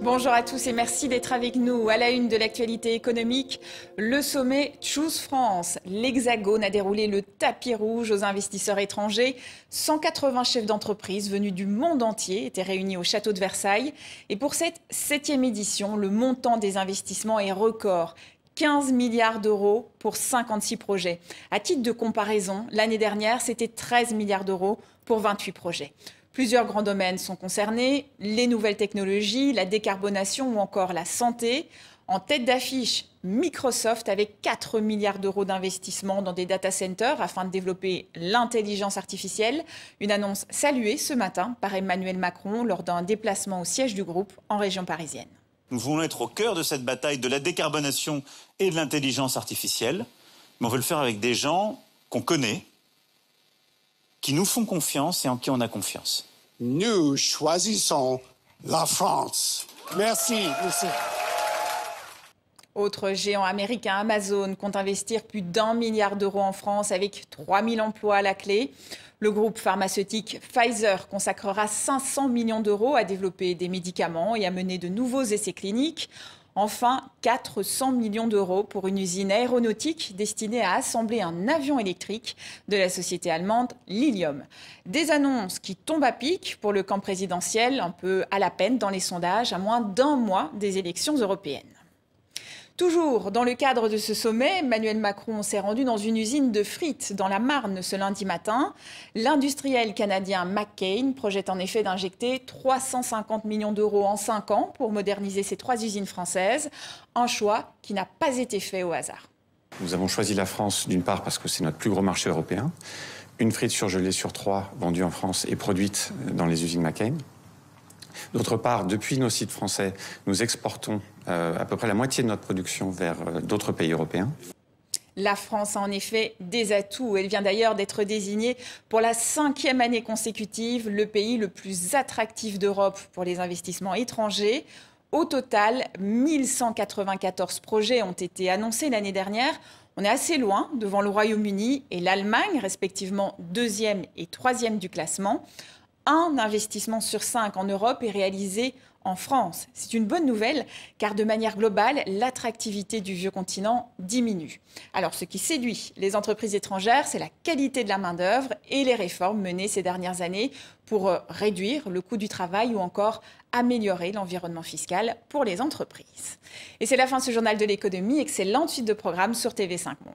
Bonjour à tous et merci d'être avec nous. À la une de l'actualité économique, le sommet Choose France. L'Hexagone a déroulé le tapis rouge aux investisseurs étrangers. 180 chefs d'entreprise venus du monde entier étaient réunis au château de Versailles. Et pour cette 7e édition, le montant des investissements est record. 15 milliards d'euros pour 56 projets. À titre de comparaison, l'année dernière, c'était 13 milliards d'euros pour 28 projets. Plusieurs grands domaines sont concernés, les nouvelles technologies, la décarbonation ou encore la santé. En tête d'affiche, Microsoft avec 4 milliards d'euros d'investissement dans des data centers afin de développer l'intelligence artificielle. Une annonce saluée ce matin par Emmanuel Macron lors d'un déplacement au siège du groupe en région parisienne. Nous voulons être au cœur de cette bataille de la décarbonation et de l'intelligence artificielle, mais on veut le faire avec des gens qu'on connaît, qui nous font confiance et en qui on a confiance. Nous choisissons la France. Merci. Merci. Autre géant américain, Amazon, compte investir plus d'1 milliard d'euros en France avec 3000 emplois à la clé. Le groupe pharmaceutique Pfizer consacrera 500 millions d'euros à développer des médicaments et à mener de nouveaux essais cliniques. Enfin, 400 millions d'euros pour une usine aéronautique destinée à assembler un avion électrique de la société allemande Lilium. Des annonces qui tombent à pic pour le camp présidentiel, un peu à la peine dans les sondages, à moins d'1 mois des élections européennes. Toujours dans le cadre de ce sommet, Emmanuel Macron s'est rendu dans une usine de frites dans la Marne ce lundi matin. L'industriel canadien McCain projette en effet d'injecter 350 millions d'euros en 5 ans pour moderniser ses 3 usines françaises. Un choix qui n'a pas été fait au hasard. Nous avons choisi la France d'une part parce que c'est notre plus gros marché européen. Une frite surgelée sur 3 vendue en France et produite dans les usines McCain. D'autre part, depuis nos sites français, nous exportons à peu près la moitié de notre production vers d'autres pays européens. La France a en effet des atouts. Elle vient d'ailleurs d'être désignée pour la 5e année consécutive le pays le plus attractif d'Europe pour les investissements étrangers. Au total, 1194 projets ont été annoncés l'année dernière. On est assez loin devant le Royaume-Uni et l'Allemagne, respectivement 2e et 3e du classement. Un investissement sur 5 en Europe est réalisé en France. C'est une bonne nouvelle car de manière globale, l'attractivité du vieux continent diminue. Alors ce qui séduit les entreprises étrangères, c'est la qualité de la main-d'œuvre et les réformes menées ces dernières années pour réduire le coût du travail ou encore améliorer l'environnement fiscal pour les entreprises. Et c'est la fin de ce journal de l'économie. Excellente suite de programmes sur TV5 Monde.